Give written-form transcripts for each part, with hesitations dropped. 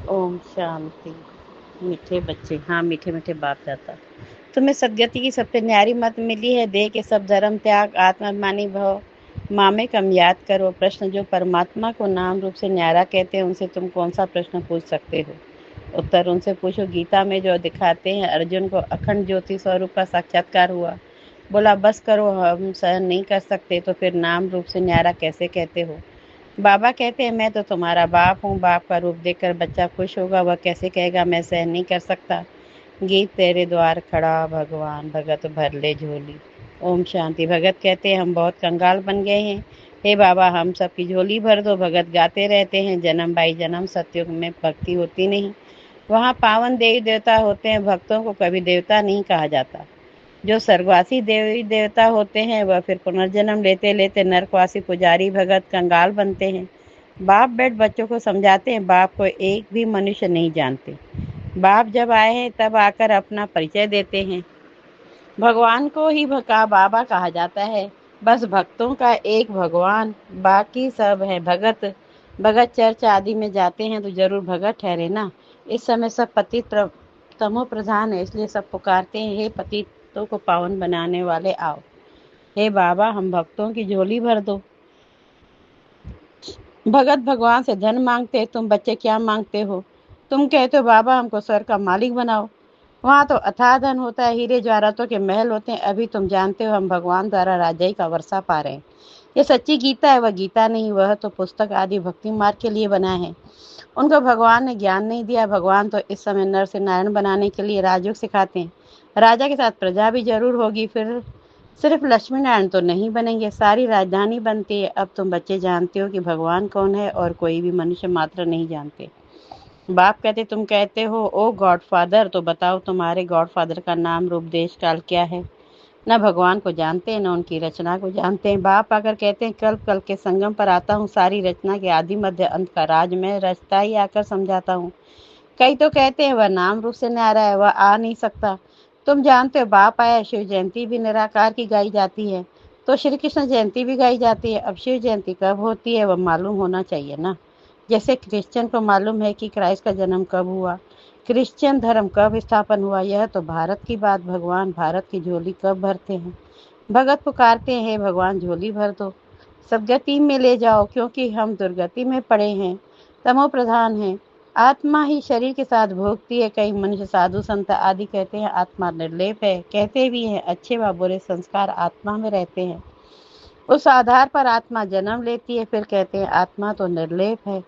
ओम शांति। मीठे बच्चे, हाँ मीठे मीठे बाप दादा। तुम्हें सदगति की सबसे न्यारी मत मिली है। देह के सब धर्म त्याग, आत्माभिमानी भव, मामे कम याद करो। प्रश्न जो परमात्मा को नाम रूप से न्यारा कहते हैं, उनसे तुम कौन सा प्रश्न पूछ सकते हो? उत्तर उनसे पूछो, गीता में जो दिखाते हैं अर्जुन को अखंड ज्योति स्वरूप का साक्षात्कार हुआ। बोला बस करो, हम सहन नहीं कर सकते, तो फिर नाम रूप से न्यारा कैसे कहते हो? बाबा कहते हैं, मैं तो तुम्हारा बाप हूँ। बाप का रूप देखकर बच्चा खुश होगा, वह कैसे कहेगा मैं सहन नहीं कर सकता? गीत तेरे द्वार खड़ा भगवान, भगत भर ले झोली। ओम शांति। भगत कहते हैं, हम बहुत कंगाल बन गए हैं, हे बाबा हम सबकी झोली भर दो। भगत गाते रहते हैं, जन्म बाई जन्म सतयुग में भक्ति होती नहीं। वहाँ पावन देवी देवता होते हैं, भक्तों को कभी देवता नहीं कहा जाता। जो स्वर्गवासी देवी देवता होते हैं वह फिर पुनर्जन्म लेते लेते नरकवासी पुजारी भगत कंगाल बनते हैं। बाप बैठ बच्चों को समझाते हैं, बाप को एक भी मनुष्य नहीं जानते। बाप जब आए हैं तब आकर अपना परिचय देते हैं। भगवान को ही भका बाबा कहा जाता है। बस भक्तों का एक भगवान, बाकी सब है भगत। भगत चर्च आदि में जाते हैं तो जरूर भगत ठहरे ना। इस समय सब पतित तमो प्रधान है, इसलिए सब पुकारते हैं, हे पतितों को पावन बनाने वाले आओ। हे बाबा हम भक्तों की झोली भर दो। भगत भगवान से धन मांगते हैं, तुम बच्चे क्या मांगते हो? तुम कहते हो बाबा हमको स्वर्ग का मालिक बनाओ। वहाँ तो अथाह धन होता है, हीरे जवाहरातों के महल होते हैं। अभी तुम जानते हो हम भगवान द्वारा राजाई का वर्षा पा रहे हैं। ये सच्ची गीता है, वह गीता नहीं, वह तो पुस्तक आदि भक्ति मार्ग के लिए बना है। उनको भगवान ने ज्ञान नहीं दिया। भगवान तो इस समय नर से नारायण बनाने के लिए राजयोग सिखाते हैं। राजा के साथ प्रजा भी जरूर होगी, फिर सिर्फ लक्ष्मी नारायण तो नहीं बनेंगे, सारी राजधानी बनती है। अब तुम बच्चे जानते हो कि भगवान कौन है, और कोई भी मनुष्य मात्र नहीं जानते। बाप कहते, तुम कहते हो ओ गॉडफादर, तो बताओ तुम्हारे गॉडफादर का नाम रूप देश काल क्या है? न भगवान को जानते हैं न उनकी रचना को जानते हैं। बाप आकर कहते हैं, कल कल के संगम पर आता हूँ, सारी रचना के आदि मध्य अंत का राज मैं रचता ही आकर समझाता हूँ। कई तो कहते हैं वह नाम रूप से न्यारा है, वह आ नहीं सकता। तुम जानते हो बाप आया, शिव जयंती भी निराकार की गाई जाती है, तो श्री कृष्ण जयंती भी गाई जाती है। अब शिव जयंती कब होती है वह मालूम होना चाहिए ना। जैसे क्रिश्चियन को मालूम है कि क्राइस्ट का जन्म कब हुआ, क्रिश्चियन धर्म कब स्थापन हुआ। यह तो भारत की बात, भगवान भारत की झोली कब भरते हैं? भगत पुकारते हैं, हे भगवान झोली भर दो, सदगति में ले जाओ, क्योंकि हम दुर्गति में पड़े हैं, तमो प्रधान हैं। आत्मा ही शरीर के साथ भोगती है। कई मनुष्य साधु संत आदि कहते हैं आत्मा निर्लेप है, कहते भी हैं अच्छे व बुरे संस्कार आत्मा में रहते हैं। उस आधार पर आत्मा जन्म लेती है, फिर कहते हैं आत्मा तो निर्लेप है।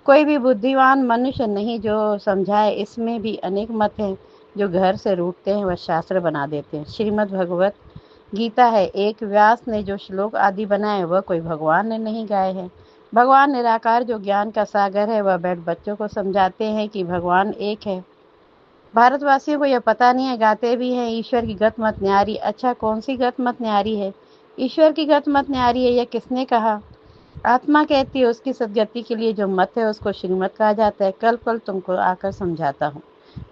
कोई भी बुद्धिमान मनुष्य नहीं जो समझाए। इसमें भी अनेक मत हैं, जो घर से रूठते हैं वह शास्त्र बना देते हैं। श्रीमद् भगवत गीता है, एक व्यास ने जो श्लोक आदि बनाए वह कोई भगवान ने नहीं गाए हैं। भगवान निराकार जो ज्ञान का सागर है, वह बैठ बच्चों को समझाते हैं कि भगवान एक है। भारतवासियों को यह पता नहीं है, गाते भी हैं ईश्वर की गत मत न्यारी। अच्छा कौन सी गत मत न्यारी है? ईश्वर की गत मत न्यारी है, यह किसने कहा? आत्मा कहती है उसकी सदगति के लिए जो मत है उसको श्रीमत कहा जाता है। कल कल तुमको आकर समझाता हूँ।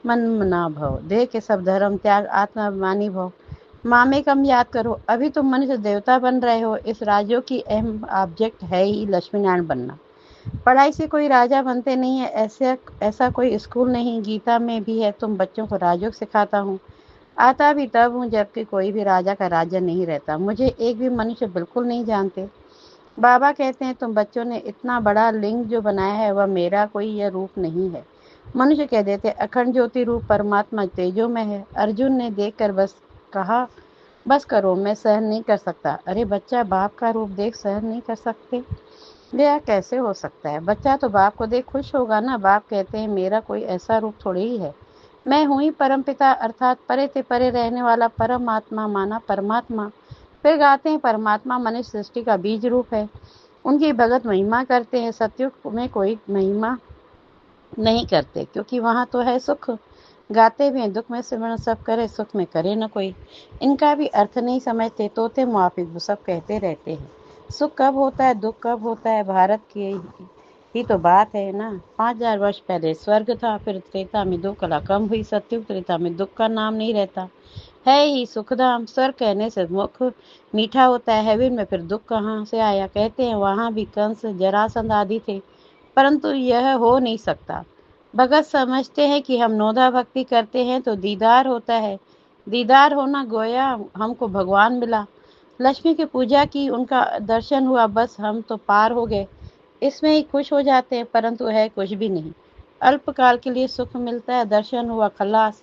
मन मना भव, देह के सब धर्म त्याग, आत्माभिमानी भव, माँ में कम याद करो। अभी तुम मनुष्य देवता बन रहे हो। इस राज्यों की अहम ऑब्जेक्ट है ही लक्ष्मी नारायण बनना। पढ़ाई से कोई राजा बनते नहीं है, ऐसा कोई स्कूल नहीं। गीता में भी है, तुम बच्चों को राजयोग सिखाता हूँ। आता भी तब हूँ जबकि कोई भी राजा का राज्य नहीं रहता। मुझे एक भी मनुष्य बिल्कुल नहीं जानते। बाबा कहते हैं, तुम बच्चों ने इतना बड़ा लिंग जो बनाया है वह मेरा कोई यह रूप नहीं है। मनुष्य कह देते अखंड ज्योति रूप परमात्मा तेजो में है। अर्जुन ने देखकर बस कहा, बस करो मैं सहन नहीं कर सकता। अरे बच्चा, बाप का रूप देख सहन नहीं कर सकते? यह कैसे हो सकता है? बच्चा तो बाप को देख खुश होगा ना। बाप कहते हैं, मेरा कोई ऐसा रूप थोड़ी ही है, मैं हूँ ही परमपिता अर्थात परे से परे रहने वाला परमात्मा, माना परमात्मा। फिर गाते हैं, परमात्मा मनुष्य सृष्टि का बीज रूप है। उनकी भगत महिमा करते हैं। सतयुग में कोई महिमा नहीं करते, क्योंकि वहाँ तो है सुख। गाते भी हैं, दुख में सिमरण सब करे, सुख में करे न कोई। इनका भी अर्थ नहीं समझते, तोते मुआफिक वो सब कहते रहते हैं। सुख कब होता है, दुख कब होता है? भारत की ही तो बात है ना। 5000 वर्ष पहले स्वर्ग था, फिर त्रेता में 2 कला कम हुई, सतयुग त्रेता में दुख का नाम नहीं रहता, है ही सुखधाम। स्वर्ग कहने से मुख मीठा होता है, हेवन में फिर दुख कहाँ से आया? कहते हैं वहां भी कंस जरासंध आदि थे, परंतु यह हो नहीं सकता। भगत समझते हैं कि हम नौधा भक्ति करते हैं तो दीदार होता है। दीदार होना गोया हमको भगवान मिला। लक्ष्मी की पूजा की, उनका दर्शन हुआ, बस हम तो पार हो गए। इसमें ही खुश हो जाते हैं, परंतु है कुछ भी नहीं। अल्पकाल के लिए सुख मिलता है, दर्शन हुआ, खलास।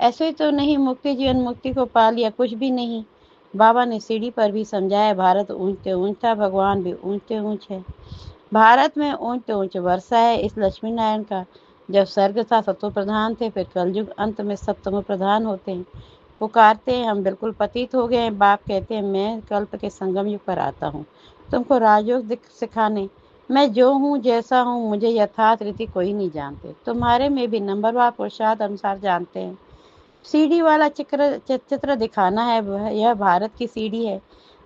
ऐसे तो नहीं मुक्ति, जीवन मुक्ति को पा लिया, कुछ भी नहीं। बाबा ने सीढ़ी पर भी समझाया, भारत ऊंचते ऊंच था, भगवान भी ऊंचते ऊंच है। भारत में ऊंच ऊंच वर्षा है इस लक्ष्मी नारायण का। जब स्वर्ग था सत्व प्रधान थे, फिर कलयुग अंत में सप्तम प्रधान होते हैं। पुकारते हैं हम बिल्कुल पतित हो गए हैं। बाप कहते हैं मैं कल्प के संगम युग पर आता हूँ तुमको राजयोग सिखाने। मैं जो हूँ जैसा हूँ मुझे यथार्थ रीति कोई नहीं जानते, तुम्हारे में भी नंबरवार पुरुषार्थ अनुसार जानते हैं। सीढ़ी वाला चित्र दिखाना है, यह भारत की सीढ़ी है।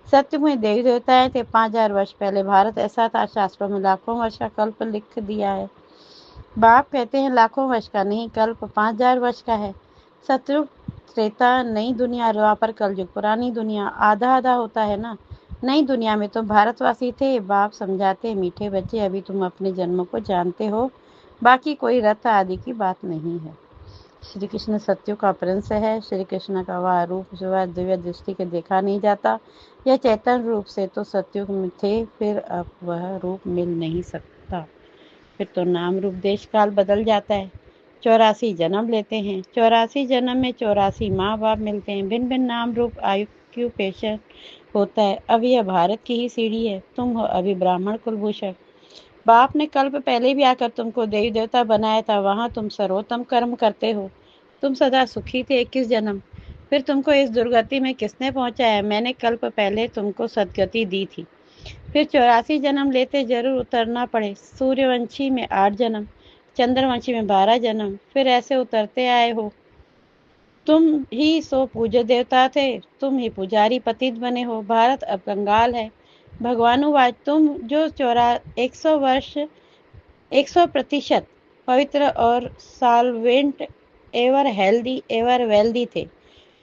सत्य में देवी देवताएं थे 5000 वर्ष पहले। भारत ऐसा था, शास्त्रों में लाखों वर्ष का कल्प लिख दिया है। बाप कहते हैं लाखों वर्ष का नहीं, कल्प 5000 वर्ष का है। सतयुग त्रेता नई दुनिया, द्वापर कलयुग पुरानी दुनिया, आधा आधा होता है ना। नई दुनिया में तुम भारतवासी थे। बाप समझाते, मीठे बच्चे अभी तुम अपने जन्म को जानते हो, बाकी कोई रथ आदि की बात नहीं है। श्री कृष्ण सत्य का प्रिंस है। श्री कृष्ण का वह रूप जो है दिव्य दृष्टि के देखा नहीं जाता, यह चैतन्य रूप से तो सत्युग में थे, फिर अब वह रूप मिल नहीं सकता। फिर तो नाम रूप देश काल बदल जाता है। 84 जन्म लेते हैं, 84 जन्म में 84 माँ बाप मिलते हैं, भिन्न भिन्न नाम रूप आयुक्यूपेशन होता है। अब यह भारत की ही सीढ़ी है, तुम हो अभी ब्राह्मण कुलभूषण। बाप ने कल्प पहले भी आकर तुमको देवी देवता बनाया था, वहां तुम सर्वोत्तम कर्म करते हो। तुम सदा सुखी थे 21 जन्म, फिर तुमको इस दुर्गति में किसने पहुंचाया? मैंने कल्प पहले तुमको सदगति दी थी। फिर 84 जन्म लेते जरूर उतरना पड़े। सूर्यवंशी में 8 जन्म, चंद्रवंशी में 12 जन्म, फिर ऐसे उतरते आए हो। तुम ही सो पूज्य देवता थे, तुम ही पुजारी पतित बने हो। भारत अब कंगाल है। भगवानुवाच, तुम जो 100 वर्ष 100% पवित्र और solvent, ever healthy ever wealthy थे।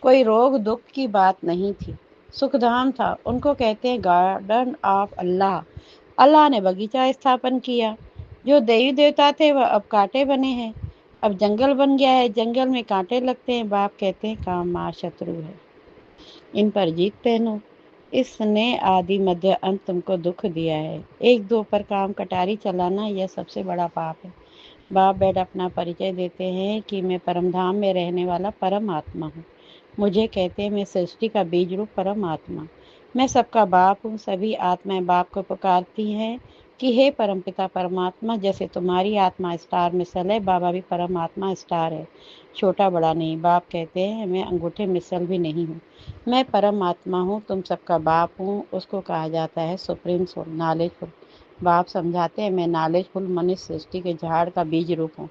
कोई रोग दुख की बात नहीं थी। सुखधाम था, उनको कहते हैं गार्डन ऑफ अल्लाह। अल्लाह ने बगीचा स्थापन किया। जो देवी देवता थे वह अब कांटे बने हैं। अब जंगल बन गया है, जंगल में कांटे लगते हैं। बाप कहते हैं काम मां शत्रु है, इन पर जीत पहनो। इसने आदि मध्य अंत तुमको दुख दिया है। एक दो पर काम कटारी चलाना यह सबसे बड़ा पाप है। बाप बेड अपना परिचय देते हैं कि मैं परमधाम में रहने वाला परम आत्मा हूँ। मुझे कहते हैं मैं सृष्टि का बीज रूप परम आत्मा। मैं सबका बाप हूँ। सभी आत्माएं बाप को पुकारती हैं कि हे परमपिता परमात्मा, जैसे तुम्हारी आत्मा स्टार मिसल है, बाबा भी परम आत्मा स्टार है, छोटा बड़ा नहीं। बाप कहते हैं मैं अंगूठे मिसल भी नहीं हूँ, मैं परम आत्मा हूँ, तुम सबका बाप हूँ। उसको कहा जाता है सुप्रीम सोल, नॉलेजफुल। बाप समझाते हैं मैं नॉलेजफुल मनुष्य सृष्टि के झाड़ का बीज रूप हूँ।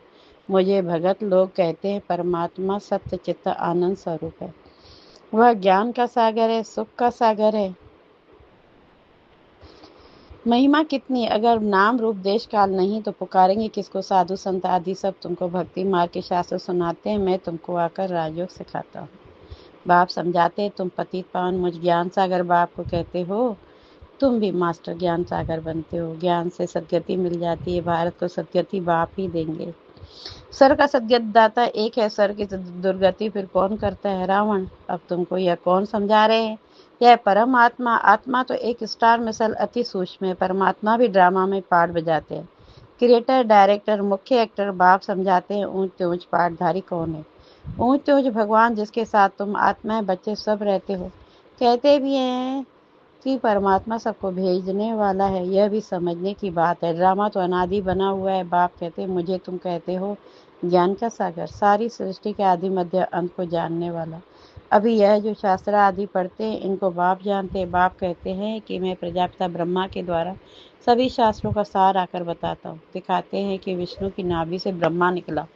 मुझे भगत लोग कहते हैं परमात्मा सत्य चित्त आनंद स्वरूप है। वह ज्ञान का सागर है, सुख का सागर है। महिमा कितनी, अगर नाम रूप देश काल नहीं तो पुकारेंगे किसको? साधु संत आदि सब तुमको भक्ति मार्ग के शास्त्र सुनाते हैं, मैं तुमको आकर राजयोग सिखाता हूँ। बाप समझाते हैं तुम पतित पावन मुझ ज्ञान सागर बाप को कहते हो, तुम भी मास्टर ज्ञान सागर बनते हो। ज्ञान से सदगति मिल जाती है। भारत को सदगति बाप ही देंगे। सर का सदगति दाता एक है, सर की दुर्गति फिर कौन करता है? रावण। अब तुमको यह कौन समझा रहे हैं? यह परम आत्मा। आत्मा तो एक स्टार मिसल अति सूक्ष्म है। परमात्मा भी ड्रामा में पार्ट बजाते हैं। क्रिएटर, डायरेक्टर, मुख्य एक्टर। बाप समझाते हैं ऊंच से ऊंच पार्टधारी कौन है? ऊंच से ऊंच भगवान, जिसके साथ तुम आत्माएं बच्चे सब रहते हो। कहते भी हैं कि परमात्मा सबको भेजने वाला है, यह भी समझने की बात है। ड्रामा तो अनादि बना हुआ है। बाप कहते मुझे तुम कहते हो ज्ञान का सागर, सारी सृष्टि के आदि मध्य अंत को जानने वाला। अभी यह जो शास्त्र आदि पढ़ते हैं इनको बाप जानते हैं। बाप कहते हैं कि मैं प्रजापिता ब्रह्मा के द्वारा सभी शास्त्रों का सार आकर बताता हूँ। दिखाते हैं कि विष्णु की नाभि से ब्रह्मा निकला,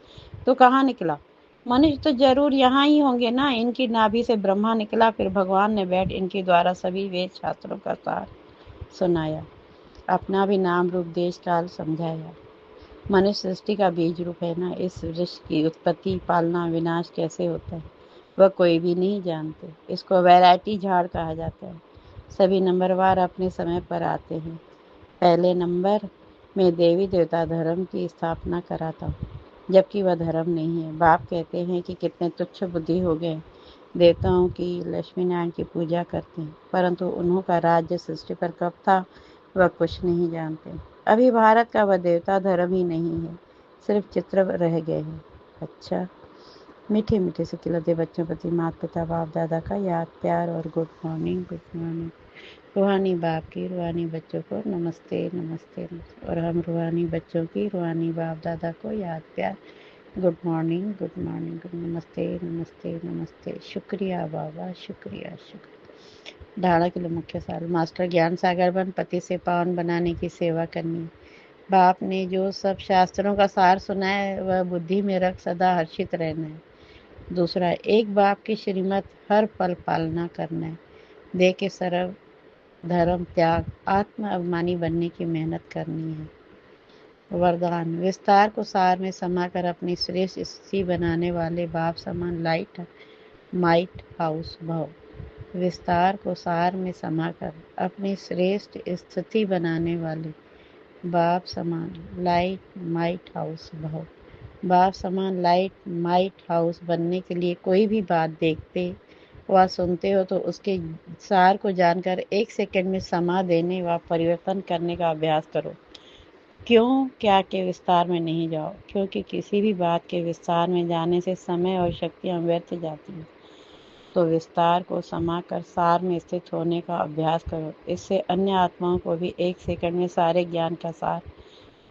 तो कहाँ निकला? मनुष्य तो जरूर यहाँ ही होंगे ना। इनकी नाभि से ब्रह्मा निकला, फिर भगवान ने बैठ इनके द्वारा सभी वेद शास्त्रों का सार सुनाया, अपना भी नाम रूप देश काल समझाया। मनुष्य सृष्टि का बीज रूप है ना। इस वृक्ष की उत्पत्ति पालना विनाश कैसे होता है वह कोई भी नहीं जानते। इसको वैरायटी झाड़ कहा जाता है। सभी नंबरवार अपने समय पर आते हैं। पहले नंबर में देवी देवता धर्म की स्थापना कराता हूँ। जबकि वह धर्म नहीं है। बाप कहते हैं कि कितने तुच्छ बुद्धि हो गए, देवताओं की, लक्ष्मी नारायण की पूजा करते हैं, परंतु उन्हों का राज्य सृष्टि पर कब था वह कुछ नहीं जानते। अभी भारत का वह देवता धर्म ही नहीं है, सिर्फ चित्र रह गए हैं। अच्छा, मीठे मीठे से खिलते बच्चों प्रति माता पिता बाप दादा का याद प्यार और गुड मॉर्निंग गुड मॉर्निंग। रूहानी बाप की रूहानी बच्चों को नमस्ते नमस्ते नमस्ते। और हम रूहानी बच्चों की रूहानी बाप दादा को याद प्यार good morning good morning good नमस्ते नमस्ते नमस्ते। शुक्रिया बाबा, शुक्रिया शुक्रिया। ढाड़ा किलो मुख्य साल मास्टर ज्ञान सागर बन पति से पावन बनाने की सेवा करनी। बाप ने जो सब शास्त्रों का सार सुना है वह बुद्धि में रख सदा हर्षित रहना है। दूसरा, एक बाप की श्रीमत हर पल पालना करना है। दे के सर्व धर्म त्याग आत्म अभिमानी बनने की मेहनत करनी है। वरदान, विस्तार को सार में समाकर अपनी श्रेष्ठ स्थिति बनाने वाले बाप समान लाइट माइट हाउस भव। विस्तार को सार में समाकर अपनी श्रेष्ठ स्थिति बनाने वाले बाप समान लाइट माइट हाउस भव। बाप समान लाइट माइट हाउस बनने के लिए कोई भी बात देखते व सुनते हो तो उसके सार को जानकर 1 सेकंड में समा देने व परिवर्तन करने का अभ्यास करो। क्यों क्या के विस्तार में नहीं जाओ, क्योंकि किसी भी बात के विस्तार में जाने से समय और शक्तियाँ व्यर्थ जाती हैं। तो विस्तार को समाकर सार में स्थित होने का अभ्यास करो। इससे अन्य आत्माओं को भी 1 सेकंड में सारे ज्ञान का सार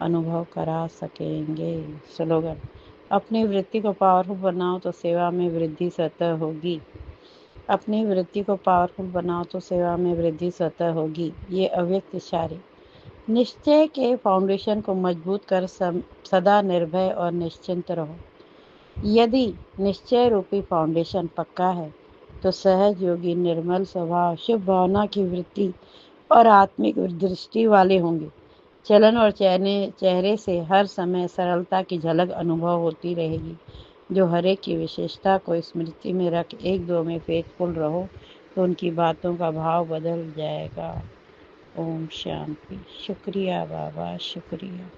अनुभव करा सकेंगे। स्लोगन, अपनी वृत्ति को पावरफुल बनाओ तो सेवा में वृद्धि स्वतः होगी। अपनी वृत्ति को पावरफुल बनाओ तो सेवा में वृद्धि स्वतः होगी। ये अव्यक्त इशारे। निश्चय के फाउंडेशन को मजबूत कर सदा निर्भय और निश्चिंत रहो। यदि निश्चय रूपी फाउंडेशन पक्का है तो सहज योगी निर्मल स्वभाव, शुभ भावना की वृत्ति और आत्मिक दृष्टि वाले होंगे। चलन और चेहरे से हर समय सरलता की झलक अनुभव होती रहेगी। जो हर एक की विशेषता को स्मृति में रख 1-2 में फेथफुल रहो तो उनकी बातों का भाव बदल जाएगा। ओम शांति। शुक्रिया बाबा, शुक्रिया।